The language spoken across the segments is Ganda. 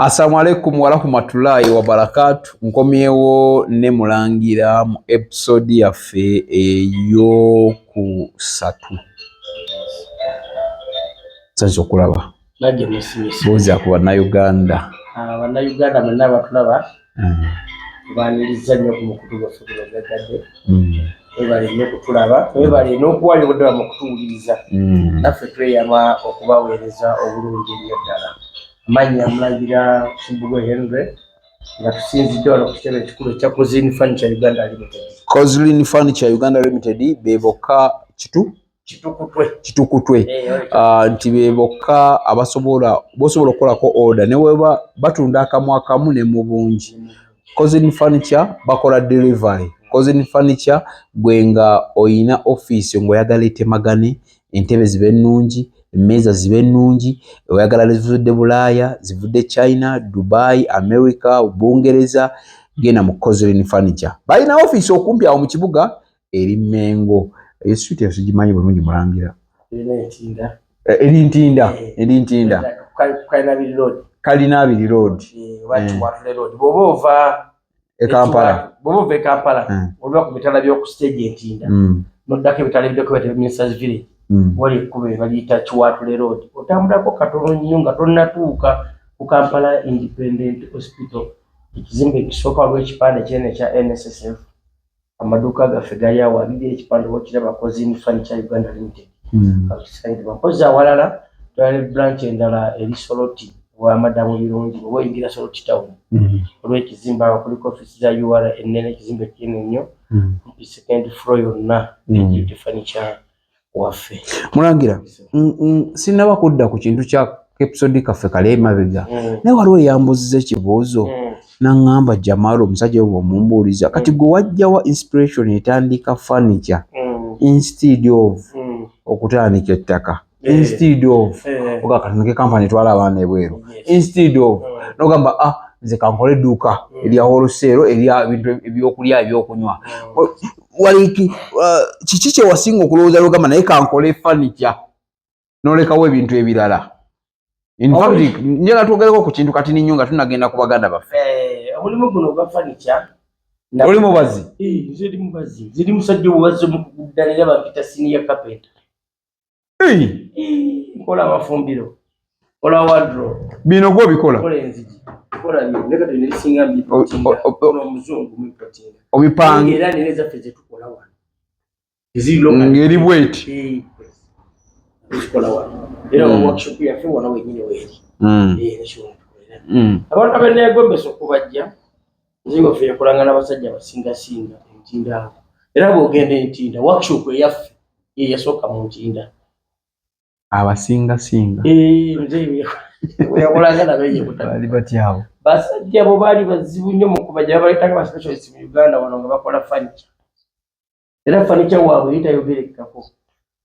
Assalamu alaikum wa rahmatullahi wa barakatuh. Nkomyewo ne mulangira mu episode yaffe eyoku 3. Sanzo kulaba. Naje musimisi. Boza ku Bannayuganda. Bannayuganda mwenna batulaba. Baniriza nnyo ku mukutu gwaffe gwagadde. Ebali nnyo kutulaba. Ebali n'okuwalibwa mu kutuwuliriza. Naffe tweyama okubaweereza obulungi ennyo ddala. Manya mulangira Kimbugwe Henry nga tusinzidde wano ku kitebe ekikulu ekya Kozlin Furniture Uganda Limited. Kozlin Furniture Uganda Limited beboka kitukutwe nti beboka bosobola okukolako order ne weba batunda akamu ne mu bungi. Kozlin Furniture bakola delivery. Kozlin Furniture gwenga oyina office ngoyagala etemagane, entebe zibe nnungi, emmeeza zibe nnungi, oyagala zivudde Bulaaya, zivudde China, Dubai, America, Bungereza, genda mu Kozlin Furniture. Balina office okumpi awo mu kibuga eri Mengo. Street yasigimanyi bulungi mulangira. Eri Ntinda. Kalina abiri road. Bw'ova e Kampala olwa ku bitala by'oku stage Ntinda noddako ebitala eby'okubeta Ministers Village wali ekkube baliyita Kiwatule Road otambulako katono nnyo nga tonnatuuka ku Kampala Independent Hospital. Ekizimbe ekisooka waliwo ekipande kyene ekya NSSF. Amaduuka gaffe gali awo abiri ekipande wokiraba Kozlin Furniture Uganda Limited. Mpozi awalala twali branch endala eri Soroti wa Madamu Birungi oba oyingira Soroti Town. Olw'ekizimbe awo kuliko office za UR ennene ekizimbe kinene nnyo. Second floor yonna ejjudde furniture waffe. Mulangira sinaba kudda ku kintu kya episode kaffe kale emabega naye waliwo yambuzza ekibuuzo n'angamba Jamalo omusajja we omumbuuliza kati gwe wajjawa inspiration etandika furniture instead of okutandika ettaka instead of okakatandike kampani etwala abaana ebweru instead of n'ogamba nze kankole edduuka erya wholesale erya ebintu ebyokulya ebyokunywa waliki kiki kye wasinga okulowooza n'ogamba naye kankole furniture n'olekawo ebintu ebirala. In fact, njala tuogereko ku kintu kati ninyo nga tunagenda ku baganda baffe. Omulimu guno gwa furniture. Oli mubazi? Nze ndi mubazi. Ziri musajja obubazi omukuddalira bampita senior carpenter. Nkola amafumbiro. Kola wardrobe. Bino gwe bikola? Kola enzigi. Kola bino. Neka tunelisinga mbipotinga. Kola omuzungu mbipotinga. Obipanga. Era neneza feze tukola wano. Eziro ngeri bweti. Tukola wano. Era workshop yaffe wano wenyine weeri. Nesho. Abantu abeneegombeso okubajja nzingo ffe yakolanga n'abasajja basinga Ntinda. Era bw'ogenda Ntinda workshop yaffe ye yasooka mu Ntinda. Abasinga. Nze yakolanga nabeeye bali batyawo. Basajja bo baali bazibu nnyo mu kubajja baleetanga ba specialist mu Uganda wano nga bakola furniture. Era furniture waabwe yitayogerekako.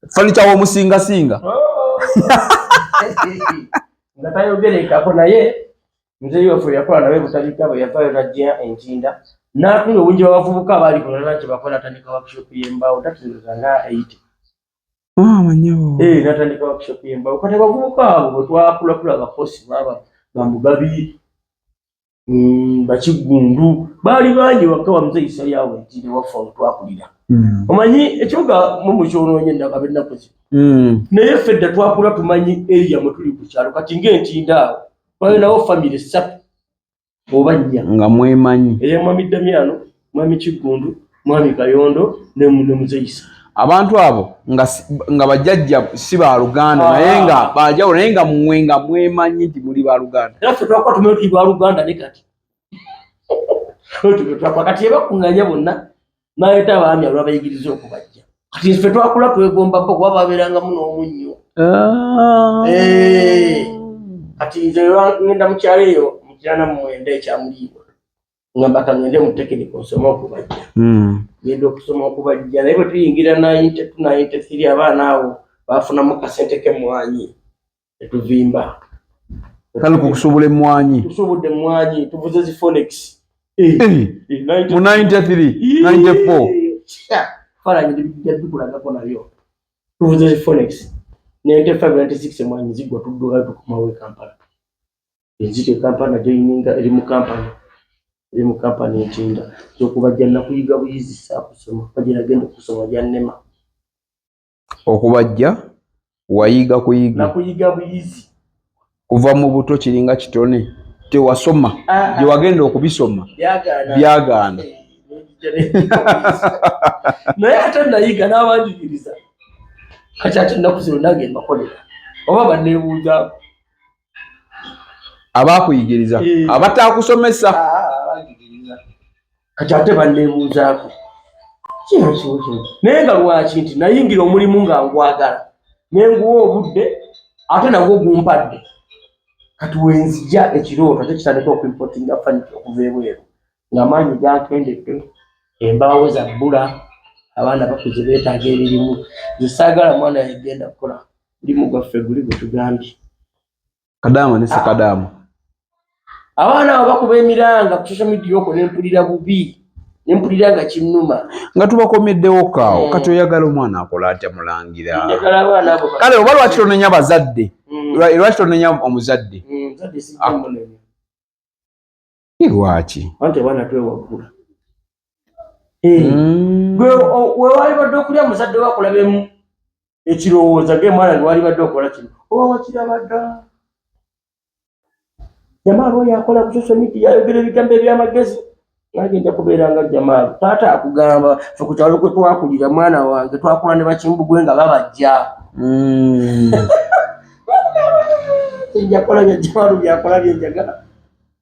Furniture w'omusinga. Nga tayogerekako naye nze yofu yakola nawe butalika bwe yavaayo najja Ntinda n'atunga obungi bw'abavubuka abaali kulala kye bakola atandika workshop y'embaawo tategeeza nga 80. Manyo. Natandika workshop y'embaawo kati abavubuka abo bwe twakulakula abakosi baaba Bamugabi Bakigundu baali bangi wakawa Muzeyisa yawe Ntinda waffe awo twakulira. Omanyi ekibuga mu kyonoonye endagabe ennaku zino. Naye ffe dda twakula tumanyi area mwe tuli ku kyalo kati ng'Entinda awo twalinawo family 3 oba 4 nga mwemanyi. Eya Mwami Damiano, Mwami Kigundu, Mwami Kayondo ne Muzeyisa. Abantu abo nga bajjajja si ba Luganda naye nga bajjawo naye nga mmwe nga mwemanyi nti muli ba Luganda. Era ffe twakula tumanyi tuli ba Luganda ne kati. Kati ebakunganya bonna n'aleeta abaami olwabayigiriza okubajja. Kati ffe twakula twegomba kuba babeerangamu n'omunnyo. Kati nze ngenda mu kyalo eyo mu 1999 ekyamuliibwa ngamba kangende mu technical nsoma okubajja. Ngenda okusoma okubajja naye bwe tuyingira 92-93 abaana awo baafunamu kasente k'emmwanyi netuvimba. Kale kukusobole emmwanyi. Tusobodde emmwanyi tuvuze zi Phoenix. Mu 93, 94. Falanyi bigulagako nabyo. Tuvuze zi Phoenix. 95-96 emmwanyi zigwa tudduka tukomawo e Kampala. Enzite kampani joininga eri mu kampani ntinda okubajja nakuyiga buyizi saakusoma bajja genda okusoma byannema okubajja wayiga kuyiga nakuyiga buyizi kuva mu buto kiringa kitone tewasoma gye wagenda okubisoma byagaana naye ate nayiga n'abanjigiriza kati ate ennaku zino nange mbakolera oba banneebuuzaako abakuyigiriza abataakusomesa kati ate banneebuuzaako naye nga lwaki nti nayingira omulimu nga ngwagala nenguwa obudde ate nagwo gumpadde kati wenzija ekirooto ate kitandika okwipotinga faniky okuva ebweru ng'amaanyi gakendedde embaawo za bbula abaana bakuze beetaaga emirimu nsaagala mwana yagenda kukola mulimu gwaffe guli gwe tugambye Kadaama ne Sekadaama abaana abo bakuba emiranga ku social media okwo nempulira bubi nempulira nga kinnuma nga tubakomeddewo kaawo kati oyagala omwana akola atya mulangira njagala abaana abo kale oba lwaki tonenya bazadde lwaki tonenya omuzadde muzadde sijamunenya lwaki ante abaana twewaggula gwe wali badde okulya muzadde wakulabemu ekirowooza ge mwana gwe wali badde okola kino oba wakirabadda Jamaal oyo akola ku social media ayogera ebigambo eby'amagezi nange nja kubeera nga Jamaal taata akugamba fe ku kyalo kwe twakulira mwana wange twakula ne bakimbugwe nga babajja njakola bya Jamaal byakola byenjagala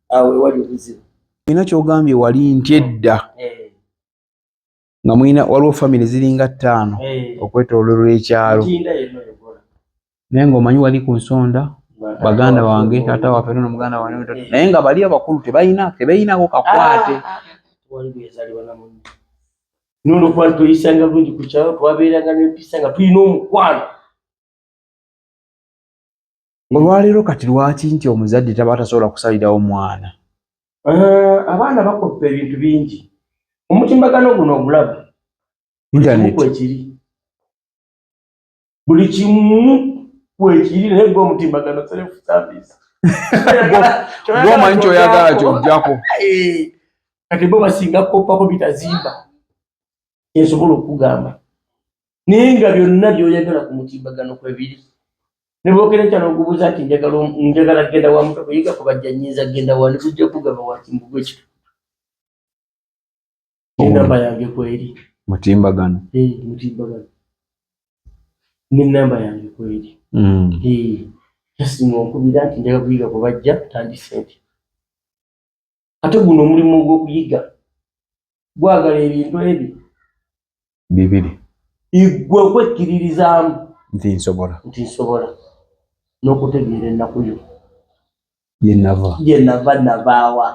awe wali obuzibu ina kyogambye wali nti edda nga mwina waliwo famire ziringa 5 okwetooloola ekyalo naye ng'omanyi wali ku nsonda baganda wange taata waffe n'omuganda wange naye nga bali abakulu tebayinako kakwate n'olwokuba tuyisanga bulungi ku kyalo twabeeranga n'empisa nga tulina omukwano olwaleero kati lwaki nti omuzadde taba tasobola kusalirawo mwana abaana bakoppa ebintu bingi omutimbagano guno ogulaba kwekiri buli kimu kwekiri naye gwe omutimbagano self service gwomanyi kyoyagala kyojjako kati bo basinga kukoppako bitazimba ensobola okugamba naye nga byonna byoyagala ku mutimbagano kwebiri ne bookera ekyalo okubuuza ati njagala genda wa muto kuyiga kubajja nyinza genda wa netujja kugamba wakimbugwa ekitu enamba yange kweri mutimbagano mutimbagano n'enamba yange kweri yasinga onkubira nti njaga kuyiga kubajja tandise nti ate guno omulimu gw'okuyiga gwagala ebintu ebi bibiri igwe okwekkiririzaamu nti nsobola n'okutegeera ennaku yo gye nava navaawa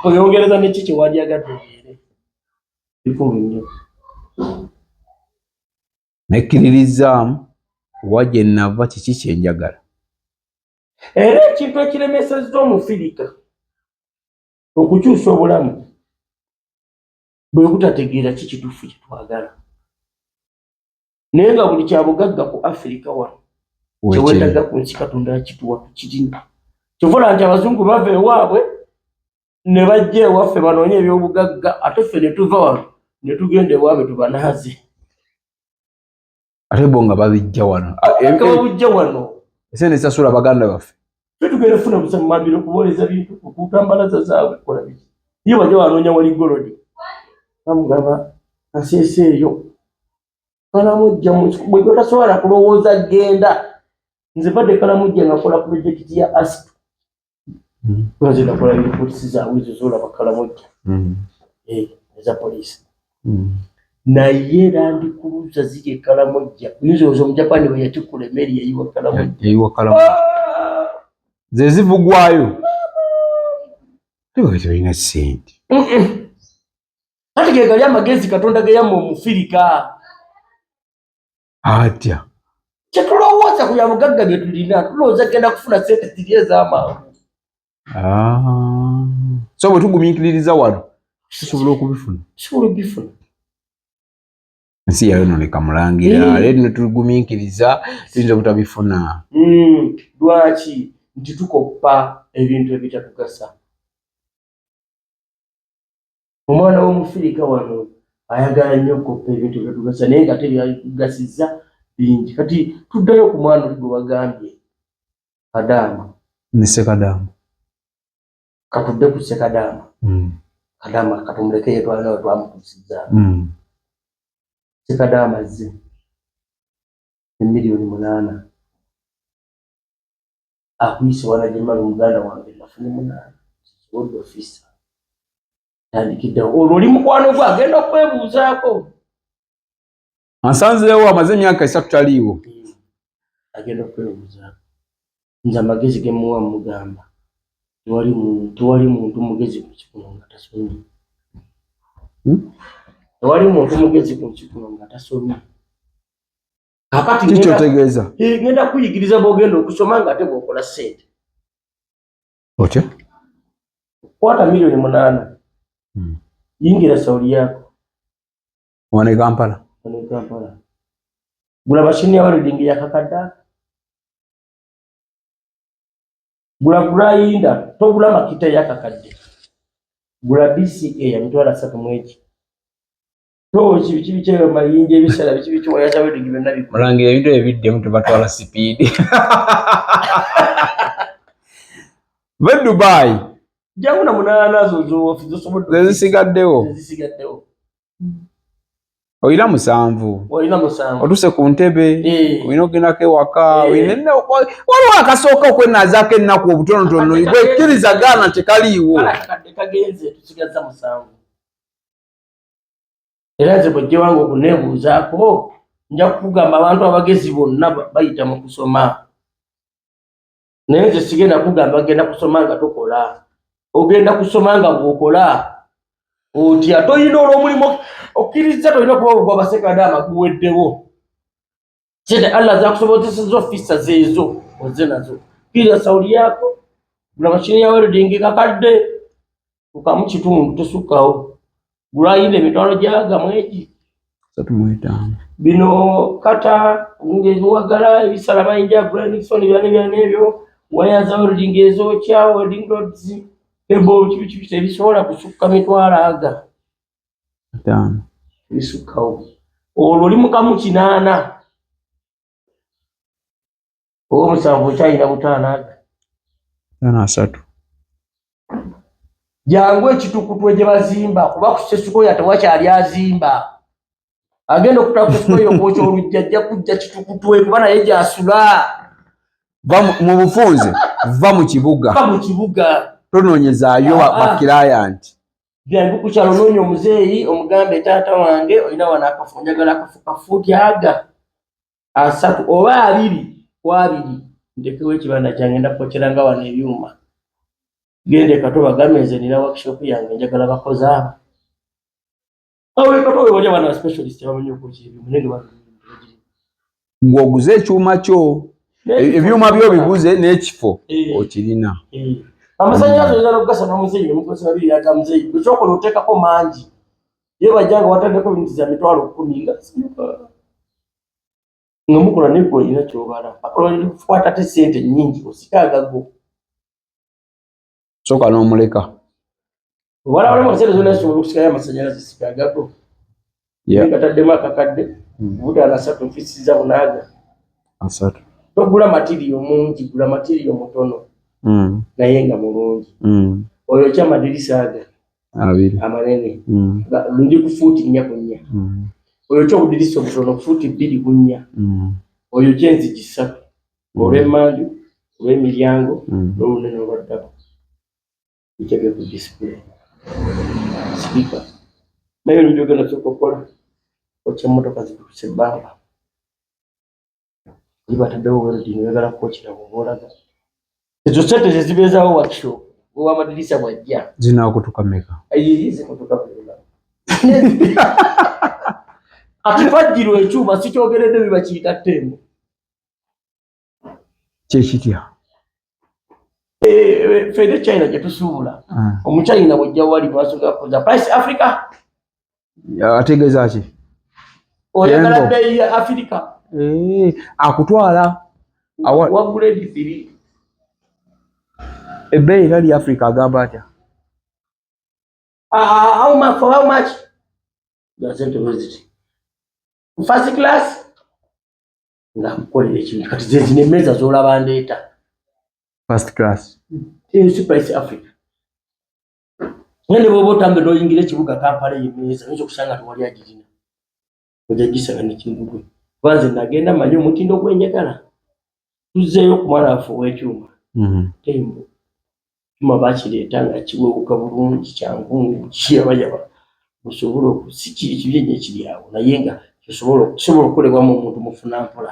oyongereza neki kyewandyagadde obeere bikulu nnyo nekkiririzaamu oba gye nava kiki kyenjagala era ekintu ekiremesezza omufirika okukyusa obulamu bwe butategeera ki kituufu kyetwagala naye nga buli kyabugagga ku Afirika wano kyewetagga ku nsi Katonda yakituwa tukirina kyovola nti abazungu bava ewaabwe ne bajja ewaffe banoonye ebyobugagga ate ffe ne tuva wano ne tugenda ewaabwe tubanaaze ate bo nga babijja wano babujja wano ese ne sasula baganda baffe ffe tugenda funa busamumambiro okubooleza bintu okutambalaza zaabwe kola biki ye bajja wanoonya wali golodi bamugamba aseese eyo kalamujja bwe totasobola kulowooza genda nze badde kalamujja nga kola projekiti ya ASP nze nakola ripotisi zaabwe ezo zolaba kalamujja eza poliisi naye landikuruza ziri e Kalamujja nzooza omujapani bwe yatikula emmeri yayiwa Kalamujja ze zivugwayo tebina ssente ate ge gali amagezi Katonda ge yamma omufirika atya kyetulowooza ku yabugagga ge tulina tulowooza genda kufuna ssente ziri ez'amangu so bwe tugumiikiririza wano tusobola okubifuna tusobola okubifuna nsi yayo no lekamulangira leero netugumikiriza tuyinza butabifuna lwaki nti tukoppa ebintu ebitatugasa. Omwana w'Omufirika wano ayagala nnyo okoppa ebintu ebitatugasa naye nga tebyagasiza bingi. Kati tuddayo ku mwana oli gwe bagambye Kadaama ne Ssekadaama. Katudde ku Ssekadaama. Kadaama katumuleke yetwala nawe twamutuusizza. Ssekadaama azze $8,000,000 akuyise wana gyemala omuganda wange nafune 8 kisobodde ofisa tandikiddewo olwo oli mukwano gwe agenda okwebuuzaako ansanzeewo amaze emyaka 3 taliiwo agenda okwebuuzaako. Nze amagezi ge muwa mugamba tewali muntu mugezi ku kikuno nga tasomye. Tewali muntu mugezi ku kikuno nga tasomye. Kakati kikyotegeeza ngenda kuyigiriza bw'ogenda okusoma nga ate bw'okola ssente. Otya? Kwata $8,000,000. Yingira sawuli yako. Wane Kampala. Gula mashini ya welding ya kakadda. Gula grinder, togula makita ya kakadde. Gula DCA ya mitwala 3 mwezi. Kibi mayinja ebisala bikibi wayaza wedding byonna bikulu. Mulangira ebintu ebiddemu tebatwala speed. Ve Dubai. Janguna munana zo ofizo sobodo. Zisigaddewo. Oyina 7. Otuse ku ntebe. Oyina ogendako ewaka. Waliwo akasooka okwenazaako ennaku obutonotono. Gwekkiriza gaana tekaliiwo. Kagenze tusigaza 7. Era nze bw'ojje wange okuneebuuzaako nja kukugamba abantu abagezi bonna bayita mu kusoma. Naye nze sigenda kugamba bagenda kusoma nga tokola. Ogenda kusoma nga bw'okola. Otya toyina olw'omulimu okkiriza tolina kuba ogwa Ssekadaama guweddewo. Kyete Allah zakusobozesezza ofisa zeezo ozze nazo. Kkiriza sawuli yako gula mashini ya welding kakadde ukamu kitundu tosukkawo. Gulaine mitwalo gyaga mwezi 35. Bino kata ngezi wagala ebisala mayinja Granison byane ebyo waya za welding ezo kya welding rods ebo kibi ebisobola kusukka mitwalo aga 5 bisukkawo. Olwo oli mukamu 8 omusanvu kyayina butaana aga 3. Jangu ekitukutu gye bazimba kuba ku Ssesuko yatawakyali azimba. Agenda okutaka Ssesuko yokwocha olujja ajja kujja kitukutu kuba naye gyasula. Va mu bufunze, va mu kibuga. Tonoonyezaayo bakirayanti. Jangu ku kyalo noonya omuzeeyi omugambe taata wange olina wana akafu njagala akafu kafuuti aga 3 oba 2 ndekewo ekibanda kyange ndakwokyera nga wano ebyuma. Gende katoba gameze nina workshop yange njagala bakoze abo. Awe katowe wajja bana specialist bamanyi okukibi munenge ba. Ng'oguze ekyuma kyo ebyuma byo biguze n'ekifo okirina. Amasanyalaze olina okugasa n'omuzeeyi omukozesa babiri aga muzeeyi ekyokola oteekako mangi ye bajjanga wataddeko ebintu za mitwalo 10 nga mukola negwe olina kyobala akola ate ssente nnyingi osikagago. Soka n'omuleka. Wala masere zona so okusikayo amasanyalaze sikagago. Ngataddemu akakadde butaana 3 fisiza bunaga 3. Togula material mungi, gula material mutono. Naye nga mulungi. Oyo kya madirisa aga 2 amanene. Lundi ku fuuti 4 ku 4. Oyo kya obudirisa obutono fuuti 2 ku 4. Oyo kyenzigi 3. Olw'emmanju, olw'emiryango, n'olunene olwaddako. Ichebe ku display. Speaker. Nayo njoga na sokokola. Ocha motoka zikuse baba. Ibataddewo welding yagala kukochera bubolaga. Ezo sente zibezawo workshop. Owa madirisa bwajja. Zina okutukameka. Ayize kutukameka. Atipajirwe ekyuma sikyogeredde bibakiyita ttembo. Kyekitya. Fede China jetusubula. Omuchina bwajja wali basoga koza price Africa. Ategeeza ki? oyagala bei ya Afrika akutwala wa grade 3 ebei kali Afrika agamba atya how much doesn't visit first class nga mkolere ekintu kati zezine meza zolaba ndeeta first class price Africa ngende bobo tambe no yingira ekibuga Kampala yemeza nzo kusanga twali agirina ojagisanga n'ekingugwe kwanze nagenda manyo mutindo gwenyagala tuzeyo kumwana afu wekyuma tembo tuma bakireeta nga kiwewuka bulungi kyangungu kiyabayaba musobola okusikira ekibyenye ekiri awo naye nga kisobola okukolebwamu omuntu mufuna mpola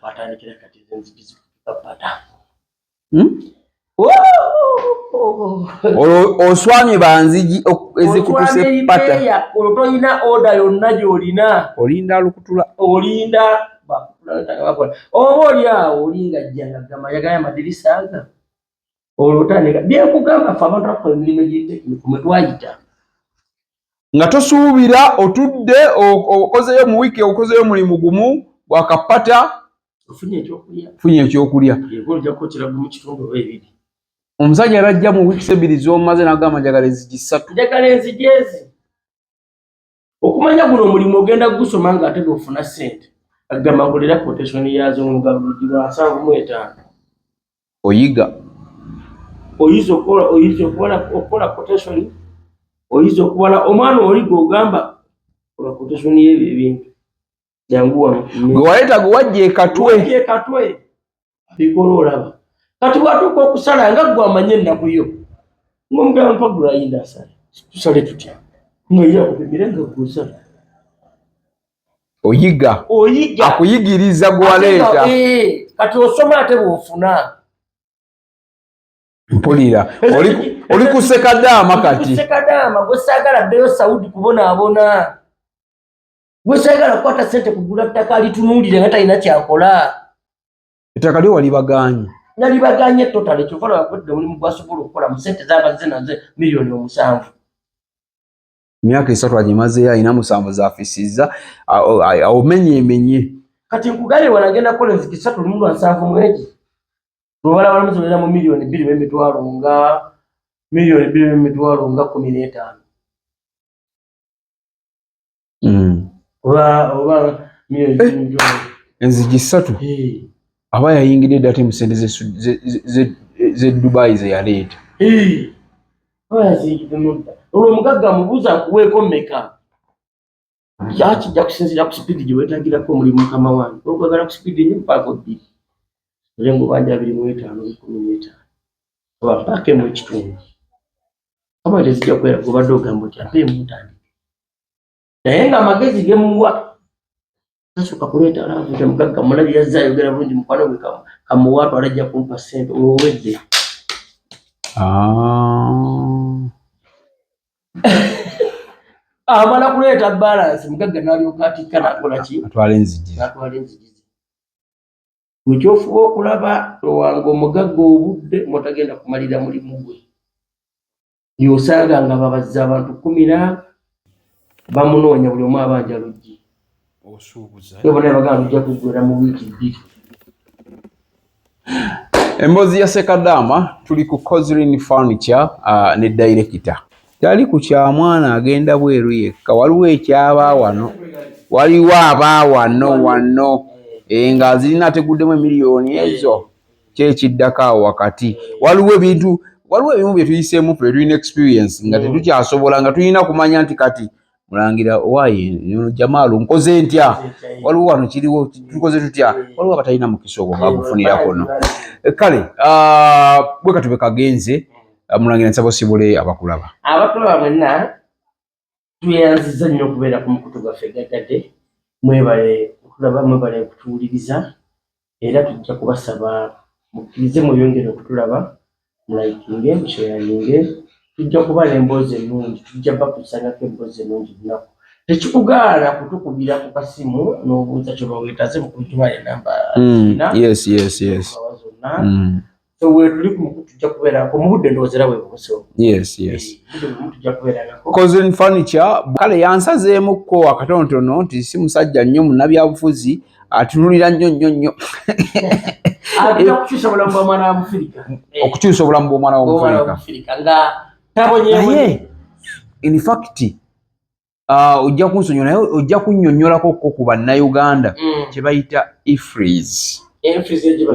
batandikira kati enzigi zikapata oswamye banzigi ezikutuse pata olutolina order yonna gy'olina olinda lukutula olinda oba oli awo olinga jjanga gama yagala amadirisa aga olutandika byekugamba fe abantu akola emirimu egy'etekiniko mwe twayita nga tosuubira otudde okozeyo mu wiiki okozeyo mulimu gumu gwakapata funye ekyokulya omusajja yarajja mu wiiki ebiri z'omaze n'agamba njagala enzigi 3 njagala enzigi ezi okumanya guno omulimu ogenda gusoma ng'ate gofuna ssente agamba nkolera quotation yazo ng'olugi lwa 75 oyiga oyiza okukola quotation oyiza okuwala omwana oli g'ogamba kola quotation y'ebyo ebintu jangu wano gwe waleeta gwe wajja ekatwe bikola olaba kati watuuka okusala nga gwe amanye ennaku yo ng'omugamba mpagula ayinda asale tusale tutya nga ye akupimire nga gwosala oyiga akuyigiriza gwe waleeta kati osoma ate bw'ofuna mpulira oli ku sekadaama kati sekadaama gwe saagala ddeyo Saudi kubonaabona gwe saagala kukwata ssente kugula ttaka alitunuulire nga talina kyakola ettaka lyo walibaganye nalibaganye totale kyova lwakwedde omulimu gwasobola okukola mu ssente z'abazze naze miliyoni 7 emyaka 3 agimazeyo alina 7 zafisizza omenyeemenye kati nkugambye wanagenda kukola enzigi 3 lumu lwa 7 mwegi lwobala balamusolera mu miliyoni 2 nga miliyoni 2 nga 15 oba miliyoni enzigi 3 aba yayingidde ddate mu ssente ze Dubai ze yaleeta olwo omugagga mubuuza nkuweeko mmeka kijja kusinziira ku sipiidi gye weetagirako omulimu mukama wange ogagala ku sipiidi nnyo mpaako 2 olenga obanja 25 15 oba mpaako emu ekitundu aba tezijja kwera gobadde ogamba oti ampeemu ntandike naye nga amagezi gemuwa tasooka kuleeta alaavute mugagga mulabi yazze ayogera bulungi mukwano gwe kamuwa atwala ajja kumpa ssente olwowedde amala kuleeta balance mugagga n'alyoka atikka n'akola ki atwala enzigi wekyofuba okulaba lowanga omugagga obudde motagenda kumalira mulimu gwe yosanga nga babazza abantu 10 bamunoonya buli omu abanja luggi yobona bagamba ojja kuggwera mu wiiki 2 emboozi ya sekadaama tuli ku Kozlin Furniture ne director tali ku kyamwana agenda bweru yekka waliwo ekyaba wano waliwo aba wano nga zirina teguddemu miliyoni ezo kyekiddako awo wakati waliwo ebimu bye tuyiseemu fe tulina experience nga tetukyasobola nga tulina kumanya nti kati mulangira owaye Jamalu nkoze ntya waliwo wano kiriwo tukoze tutya waliwo abatalina mukisa ogwo bagufunira kono kale bwe katube kagenze mulangira nsaba osibule abakulaba mwenna tweyanziza nnyo okubeera ku mukutu gwaffe gaggadde mwebale okulaba mwebale okutuwuliriza era tujja kubasaba mukkirize mweyongere okutulaba mulaikinge musheyaninge tujja kuba n'emboozi ennungi tujja bakusangako emboozi ennungi lunaku tekikugaana kutukubira ku kasimu n'obuuza kyoba weetaze mu kujuma enamba yes zonna so we tuli tujja kubeera mu budde ndowozera we buso. Yes. Tujja kubeera nako. Cousin Furniture kale yansazeemukko akatonotono nti si musajja nnyo munnabyabufuzi atunulira nnyo. Okukyusa obulamu bw'omwana wa Mufirika. Okukyusa obulamu bw'omwana wa Mufirika nga tabonyeebonye. In fact ojja kunsonyiwa naye ojja kunnyonnyolako ku bannayuganda kye bayita ifreeze.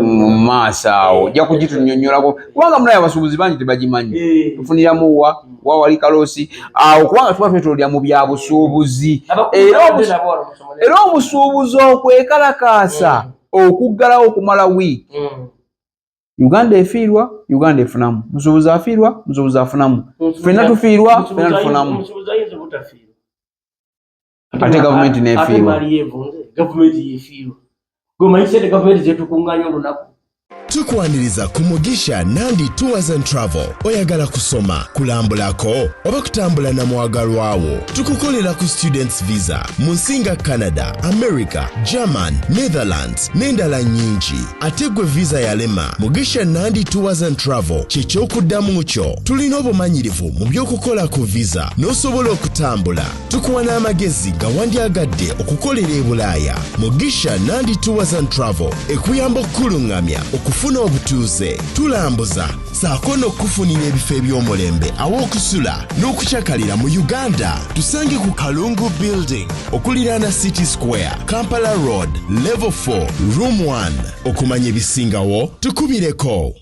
Maaso awo ojja kugitunnyonnyolako kubanga munaye abasuubuzi bangi tebagimanyi. Tufuniramu wa wali kaloosi awo kubanga tuba twetololera mu bya busuubuzi era obusuubuzi okwekalakaasa okuggalawo okumala wiiki. Uganda efiirwa, Uganda efunamu. Musuubuzi afiirwa, musuubuzi afunamu. Ffenna tufiirwa, ffenna tufunamu. Ate gavumenti neefiirwa. Gavumenti yeefiirwa. Gomanyise gavumenti zetukunganya olunaku. Tukwaniriza ku Mugisha Nandi Tours and Travel. Oyagala kusoma, kulambulako, oba kutambula na mwagalwawo. Tukukolera ku students visa. Munsinga Canada, America, German, Netherlands, n'endala nyingi. Ate gwe visa yalema, Mugisha Nandi Tours and Travel ky'ekyokuddamu kyo. Tulina obumanyirivu mu by'okukola ku visa n'osobola okutambula. Tukuwa n'amagezi gawandyagadde okukolera e Bulaaya. Mugisha Nandi Tours and Travel ekuyamba okkulungamya okufuna obutuuze, tulambuza saako n'okufunira ebifo eby'omulembe aw'okusula n'okukyakalira mu Uganda. Tusange ku Kalungu Building okuliraana City Square, Kampala Road, Level 4, Room 1. Okumanya ebisingawo tukubireko.